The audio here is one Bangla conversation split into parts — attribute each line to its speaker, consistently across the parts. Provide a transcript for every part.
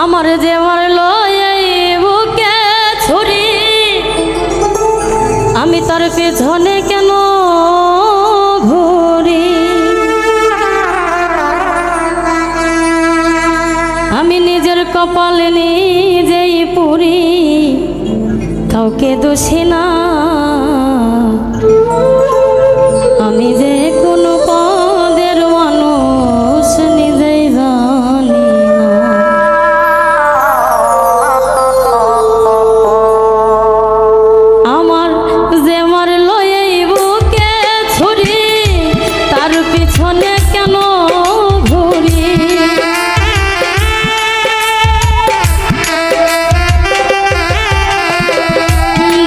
Speaker 1: আমার যে মারলো এই বুকে ছুরি, আমি তার পেছনে কেন ঘুরি? আমি নিজের কপাল নিজেই পুরি, কাউকে দোষী না। আমি যে কোনো পদের মানুষ নিজেই জানি না। আমার যে মারলো এই বুকে ছুরি, তার পিছনে কেন ঘুরি?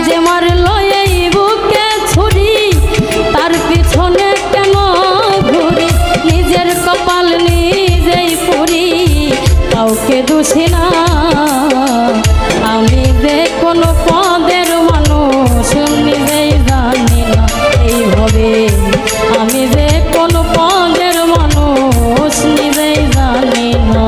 Speaker 1: যে মারলো এই বুকে ছুরি, তার পিছনে কেন ঘুরি? নিজের কপাল নিজেই পুরি, কাউকে দোষী না। আমি যে কোনো পদের মানুষ নিজেই জানি না। এইভাবে আমি যে কোনো পদের মানুষ নিজেই জানি না।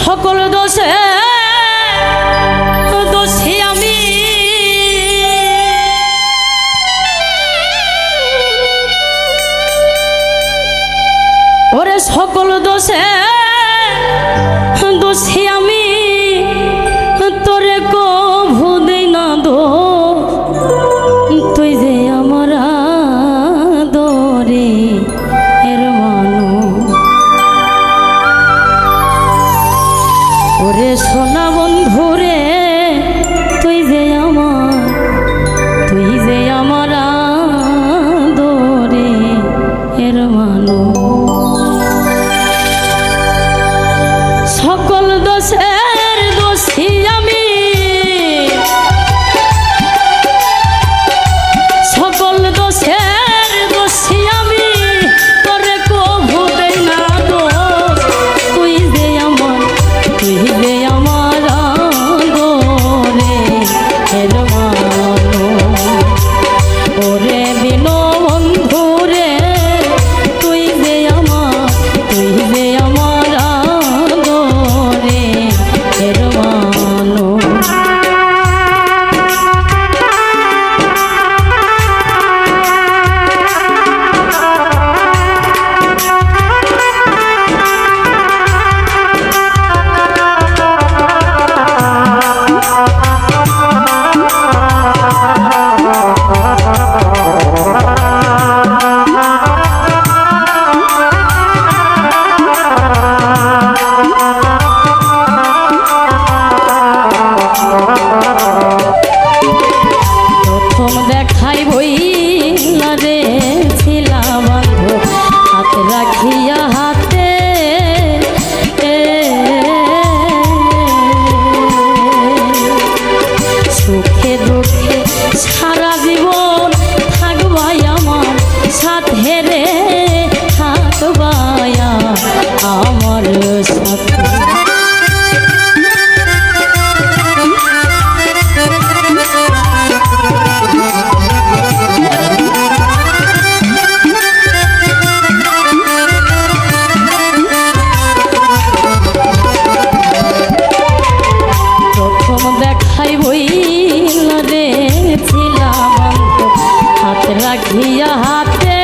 Speaker 1: সকল দোষে দোষী আমি, ওরে সকল দোষে দোষী আমি, তোরে কভু দেই না দোষ, তুই যে আমার আদরে এর মানুষ। ওরে সোনা বন্ধু রে, তুই যে আমার আদরে এর মানুষ। সকল দোষের দোষী আমি, সকল দোষের দোষী আমি, তোরে কভু দেই না দোষ, তুই যে আমার আদরে এর মানুষ। ওরে বিনো বন্ধু রে, তুই যে আমার আদরে এর মানুষ। প্রথম দেখাই বইলা রে ছিলাম বান্ধব, হাত রাখিয়া হাতে, সুখে দুঃখে সারা জীবন থাকবাই আমার সাথে রে, থাকবাই আমার সাথে। দেখাই বইলা রে ছিলাম বান্ধব, হাত রাখিয়া হাতে,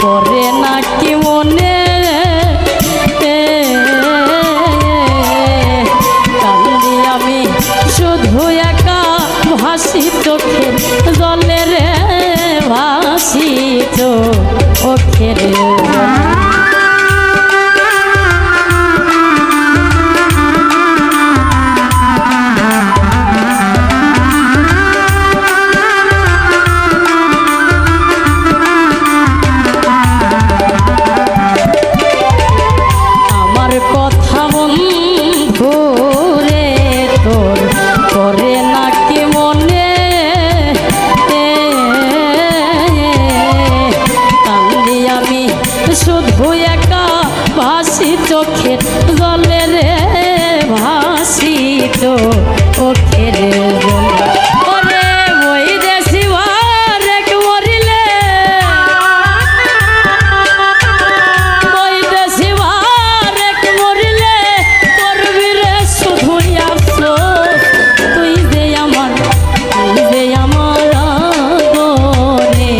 Speaker 1: পরে নাকি মনে কান্দি আমি শুধু একা ভাসি চোখের জলে রে ভাসি চোখের জলে। চোখের জলে রে ভাসি চোখের জলে। ওরে ওই দেশি বারেক মরিলে ওই দেশি বারেক মরিলে করবি রে শুধু আফসোস তুই যে আমার গোরে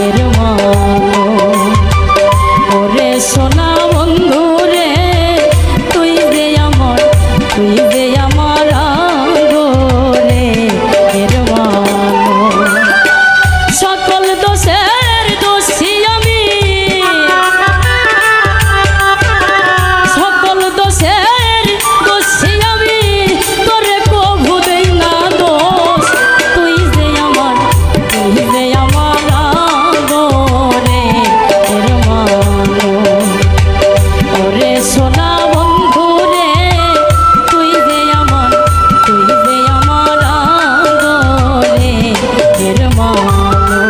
Speaker 1: এর মানো। ওরে সোনা বন্ধু তুই যে আমার গোরে এর মানো। সকল দোষের দোষী আমি সকল দোষের দোষী আমি তোরে কভু দেই না দোষ তুই যে আমার গোরে এর মানো। ওরে সোনা বন্ধু রে তুই যে আমার গোরে এর মানো।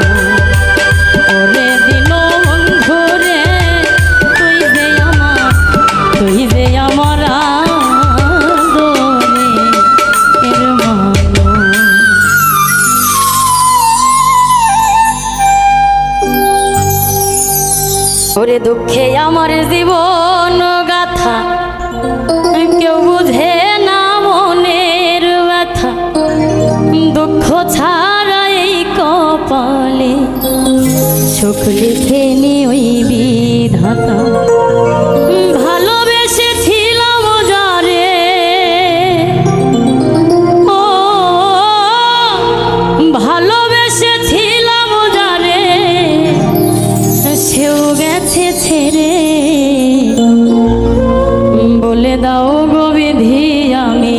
Speaker 1: ওরে দিন বন্ধু রে তুই যে আমার গোরে এর মানো। ওরে দুঃখে আমার জীবন গাথা কেউ বুঝে না মনের ব্যথা দুঃখ ছাড়া এই কপালে সুখ লিখেনি ওই বিধাতা। ভালোবেসেছিলাম যারে ও ভালোবেসেছিলাম যারে সেও গেছে ছেড়ে। বলে দাও গো বিধি আমি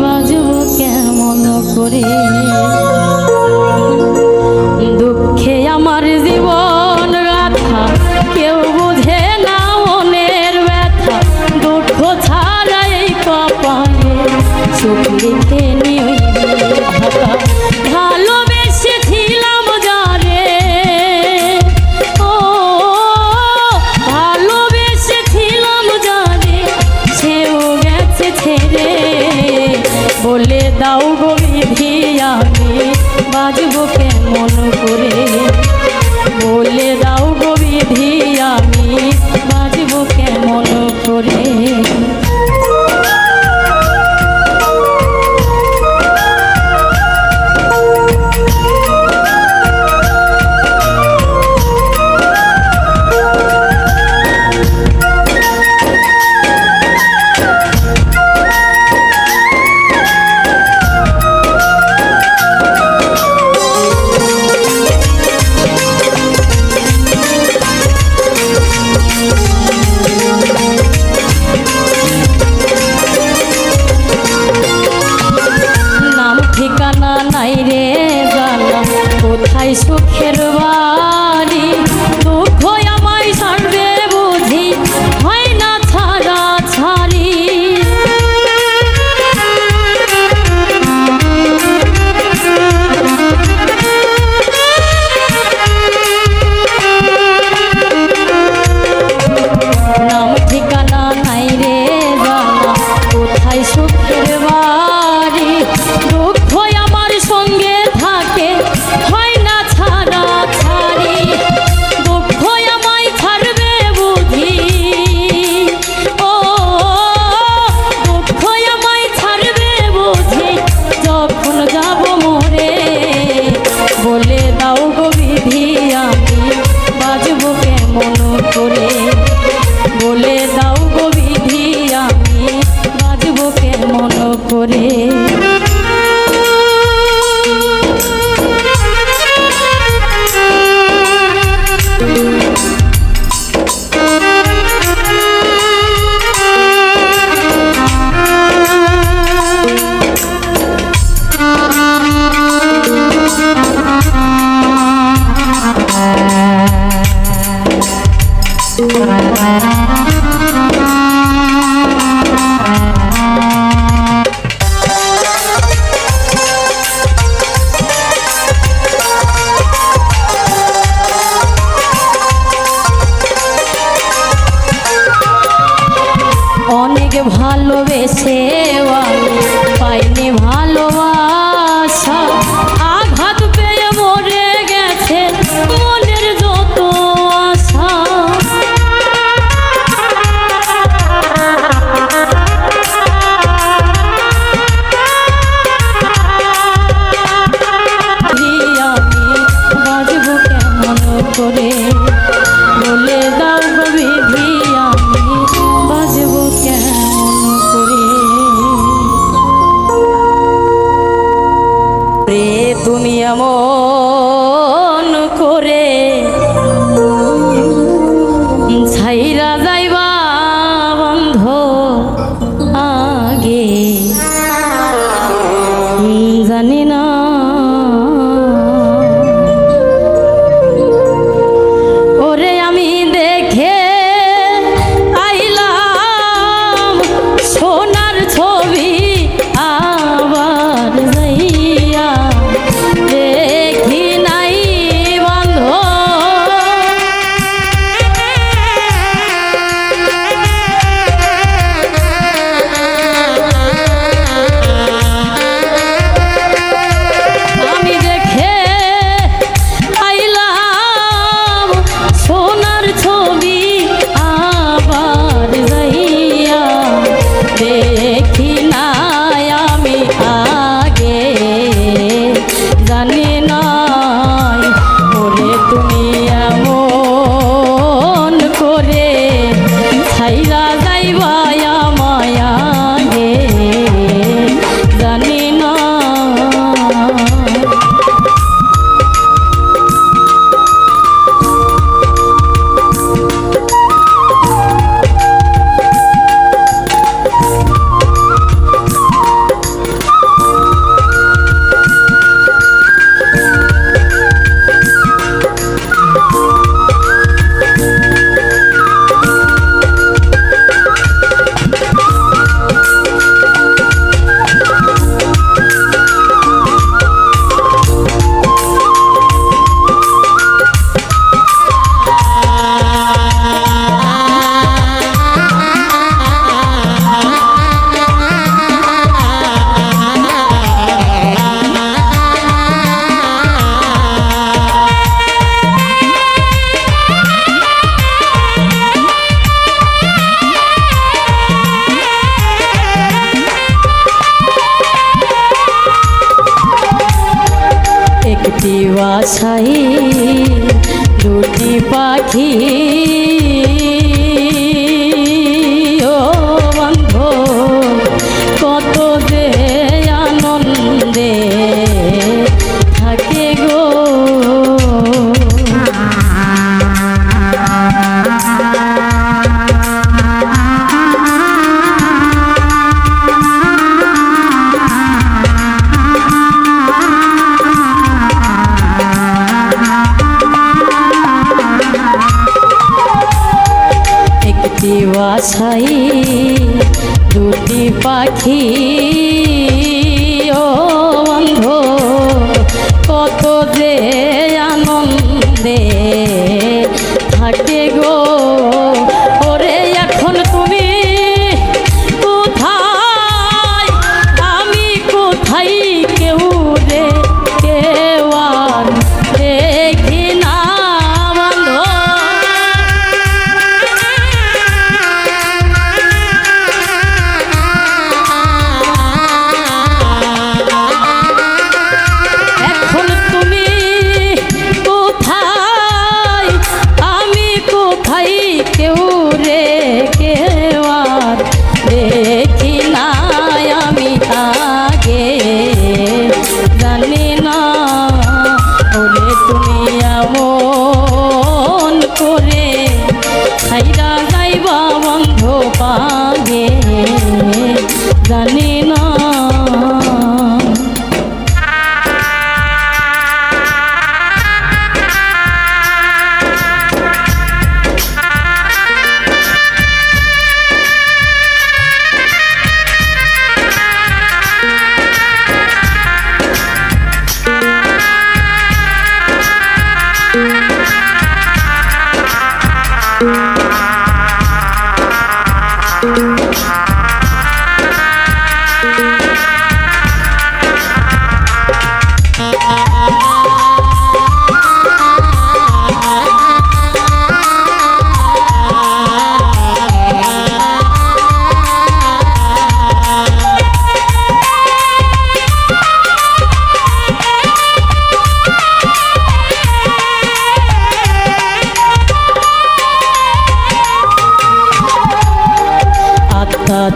Speaker 1: বাজব কেমন করে। দুঃখে আমার জীবন গাথা অনেক ভালোবেসে আমি পাইনি ভালোবাসা, আঘাত পেয়ে মরে গেছে মনের যত আশা। আমি বাজবো কেমন করে বলে দাও গো বিধি, আমি বাজবো কেমন করে। রে তুমি এমন করে ছাইরা যাইবা বন্ধ আগে, জানি না ওরে আমি দেখে আইলাম সোনার ছবি, আবার যাইয়া দেখি নাই বন্ধ। আমি দেখে আইলাম সোনার ছবি, আবার যাইয়া দেখি নাই আমি আগে, জানি নাই ওরে তুমি এমন করে ছাইরা যাইবা আমায় আগে, জানি না। একটি বাসায় দুটি পাখি, ও বন্ধু কত যে আনন্দে থাকে গো। একটি বাসায় দুটি পাখি, ও বন্ধু কত যে আনন্দে থাকে গো। ওরে এখন তুমি কোথায়, আমি কোথায়, কেউ রে কেউ আর দেখি না বন্ধু। এখন তুমি কোথায়, আমি কোথায়, কেউ রে কেউ আর দেখি না আমি আগে, জানি না ওরে তুমি এমন করে ছাইরা যাইবা বন্ধ পাগে, জানি না।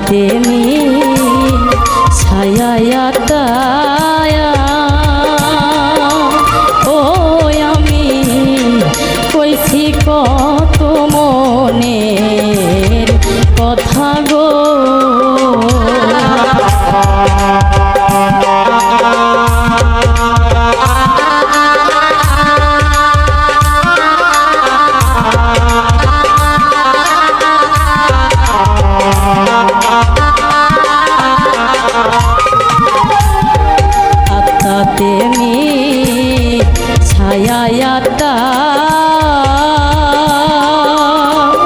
Speaker 1: তেমি ছায়া ও আমি কইছি কত মনের কথা গো তেমি ছায়া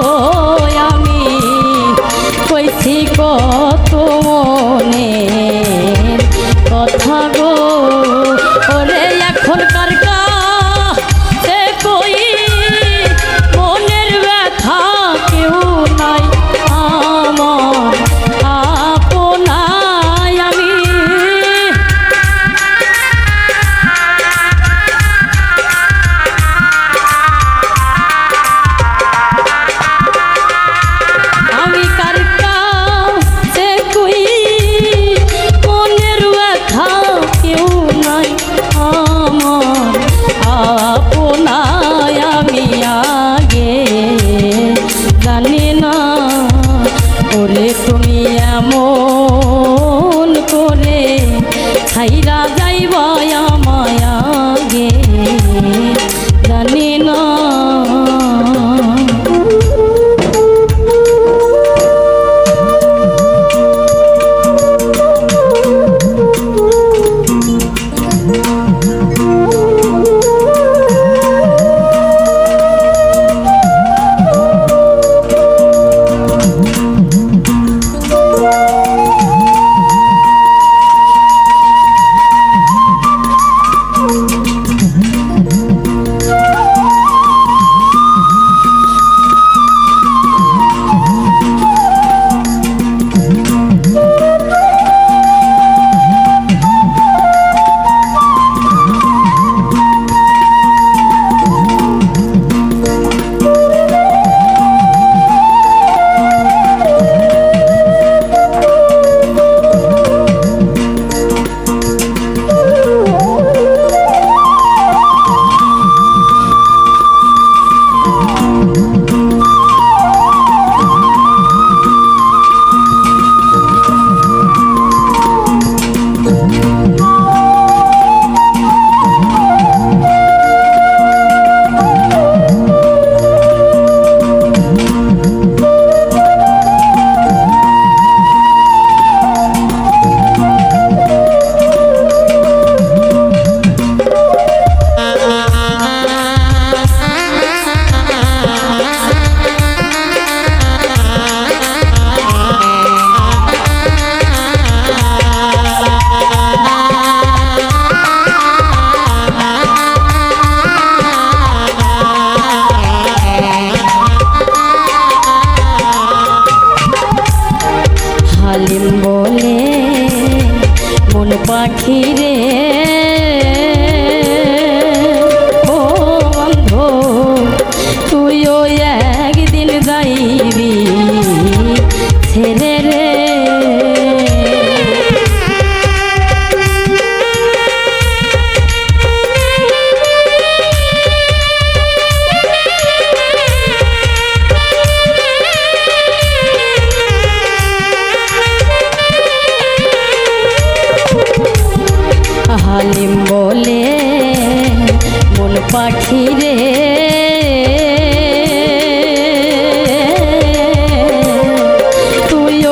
Speaker 1: ও আমি কইছি কত মনের কথা গো ওরে এখনকার কাছে কই মনের ব্যথা কেউ নাই আমার আপনাই আমি তুমি এমন করে ছাইরা যাইবা আমায় আগে জানি না পাখি রে ও বন্ধ তুইও একদিন যাইবি ছেড়ে রে হালিম বলে মন পাখি রে তুইও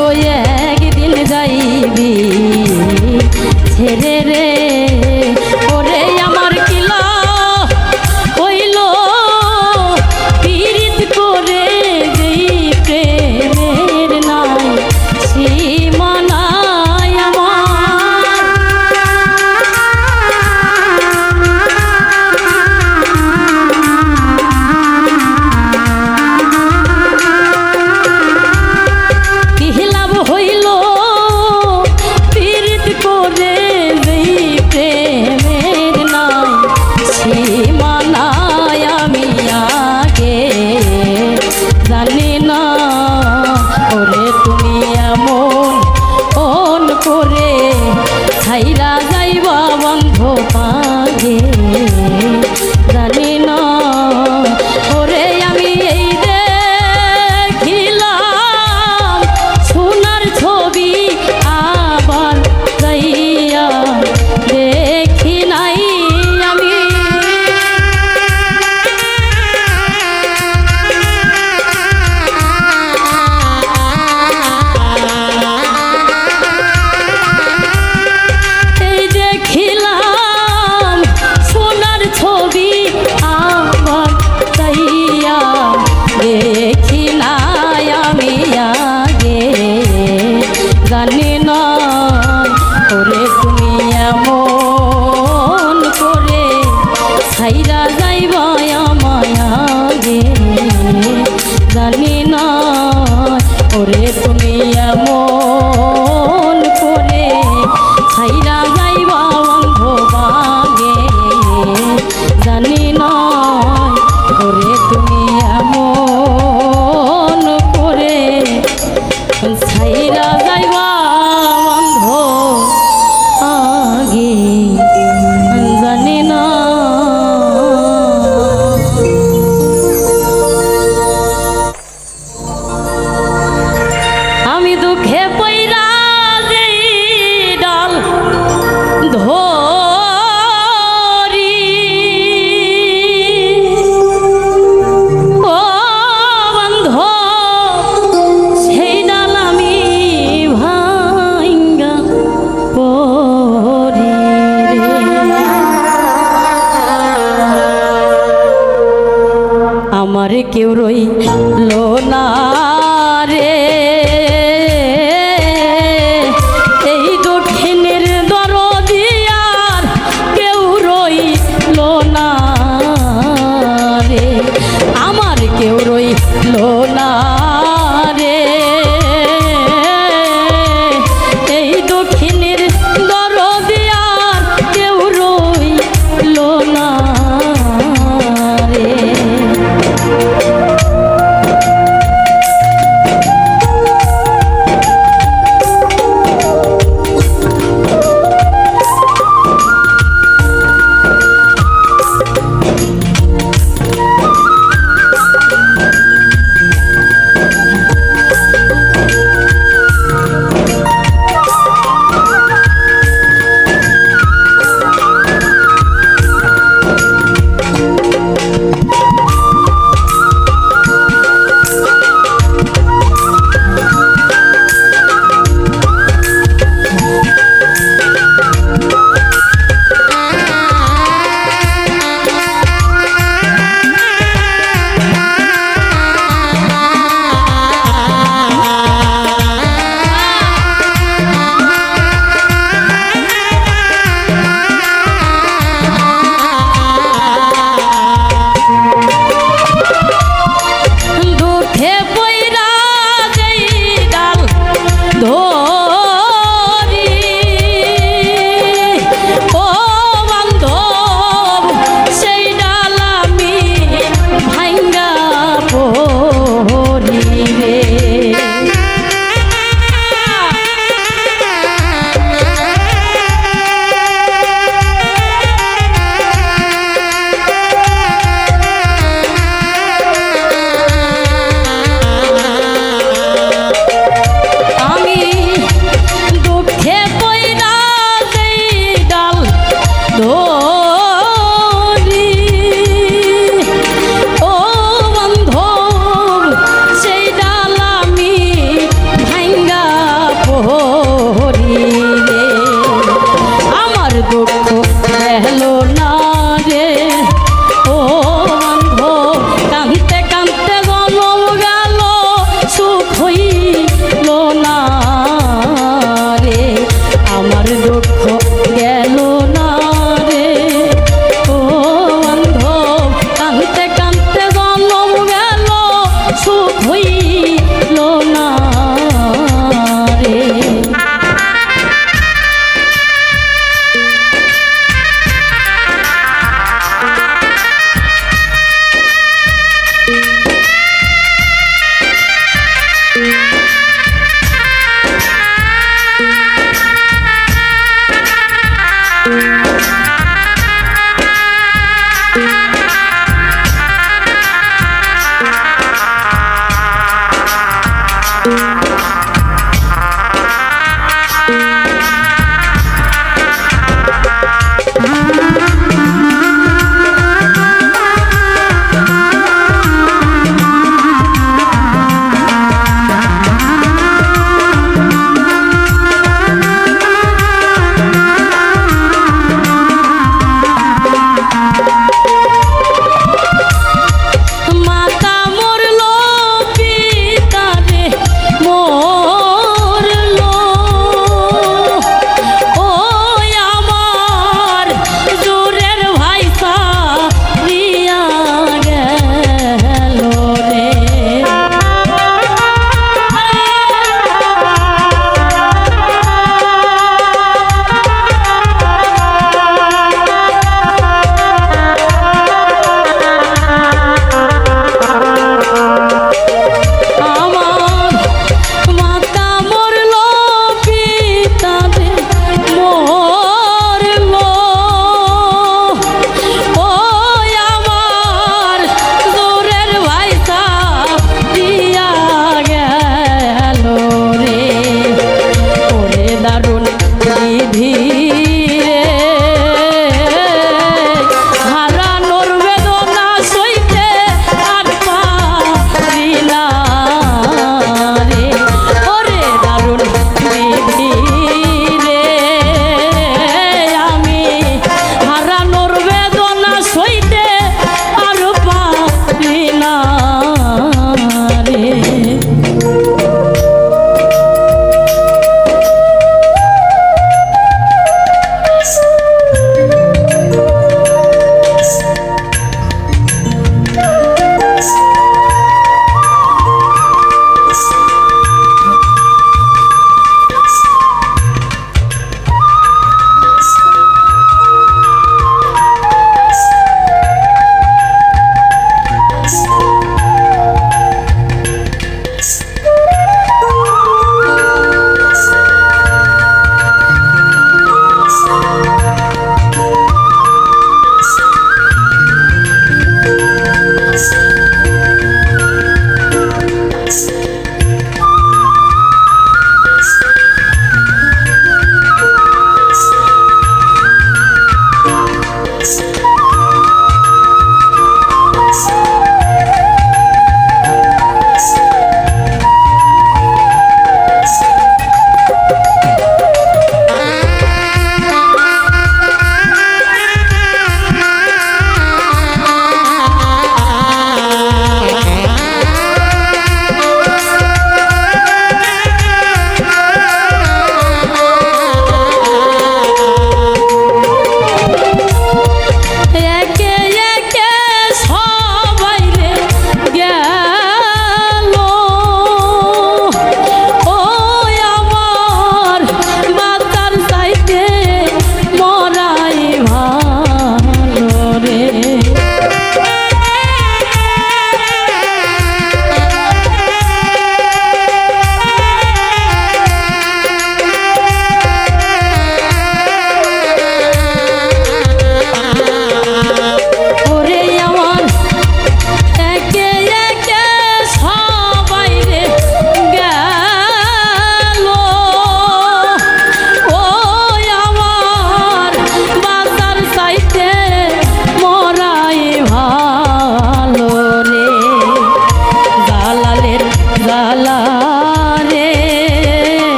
Speaker 1: দেখি নাই আমি আগে জানি না ওরে তুমি এমন করে ছাইরা যাইবা আমায় আগে জানি না ওরে তুমি এমন করে ছাইরা যাইবা অন্ধ বাগে জানি না ওরে তুমি এমন করে ছাইরা যাইবা অন্ধ আগে জানি না। আমি দুঃখে পইরা যেই ডাল ধরি ও বন্ধ সেই ডাল আমি ভাঙ্গা পড়ি রে। আমার কেউ রইল না রে এই দক্ষিণের দরদিয়ার কেউ রইল না রে আমার কেউ রইল না রে এই দক্ষিণের দরদিয়ার কেউ রইল না রে।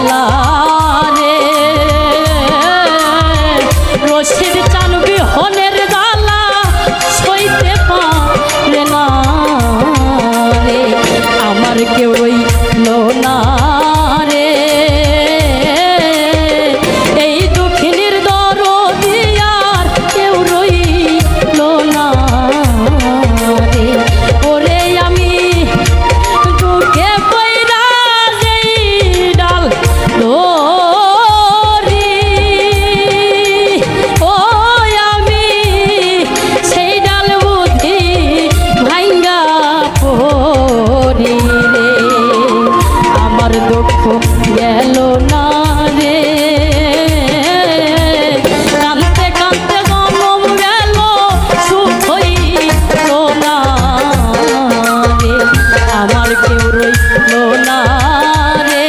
Speaker 1: জ্বালা রে রশিদ চান বিহনের জ্বালা সইতে পারে না রে আমার কেউ রইল না রে এই দুঃখিনীর দরদি আর কেউ রইল না রে ওরে আমি দুঃখে পইরা যেই ডাল ধরি ও আমি সেই ডাল বুদ্ধি ভাঙ্গা পড়ি রে আমার দুঃখ গেল না রে কাঁদতে কাঁদতে জনম গেল সুখ হইল না রে আমার কেউ রইল না রে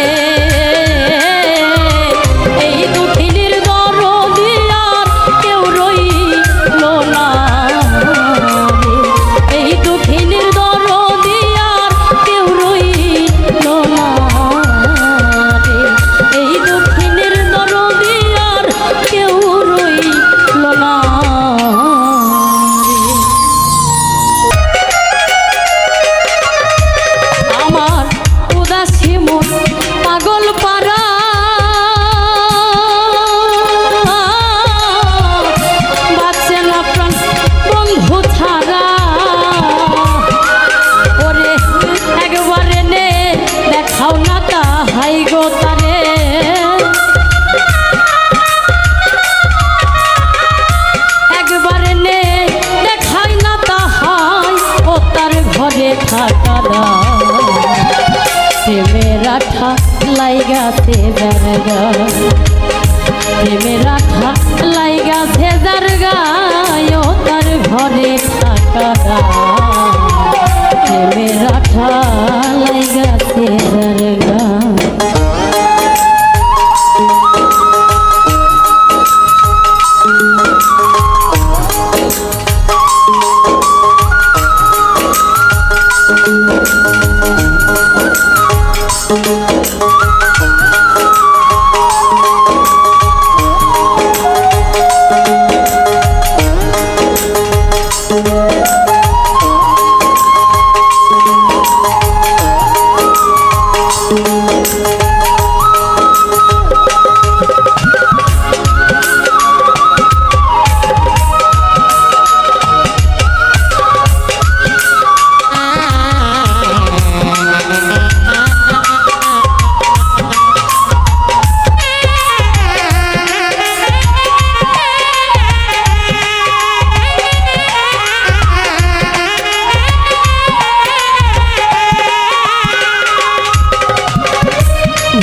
Speaker 1: এই দুঃখিনীর দরদি আর কেউ রইল না রে এই দুঃখিনীর দরদি আর কেউ রইল না রে এই দুঃখিনীর দরদি আর কেউ রইল না রে আমার উদাসী মন পাগল পারা বাঁচে না প্রাণ বন্ধু ছাড়া ওরে একবারে নে দেখাও না তাহাই গো তারে একবারে নে দেখাই না তাহাই ও তার ঘরে থাকারা প্রেমের আঠা লাইগাছে জারগা প্রেমের আঠা লাইগাছে জারগা ও তার ঘরে থাকারা প্রেমের আঠা লাইগাছে জারগা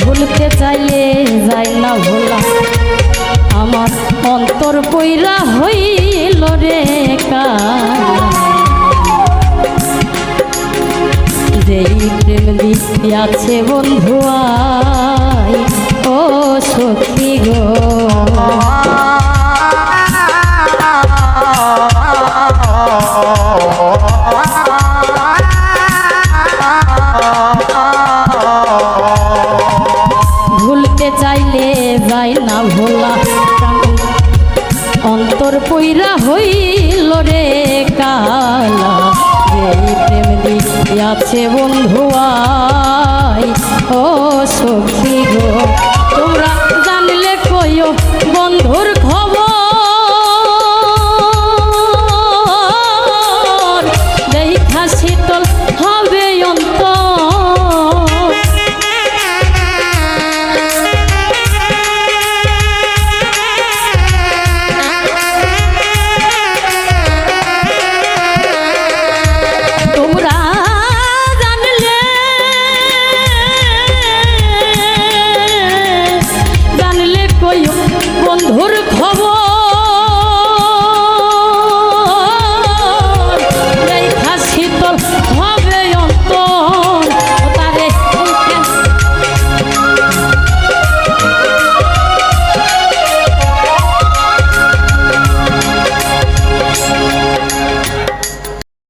Speaker 1: ভুলতে চাইলে যাই না ভোলা আমার অন্তর পইরা হইল রে যেই প্রেম দিয়াছে বন্ধু আই ও সখী গো ভুলতে চাইলে যাই না ভোলা অন্তর পইরা হইল রে কালা যেই প্রেম দিয়াছে বন্ধু আই ও সখী গো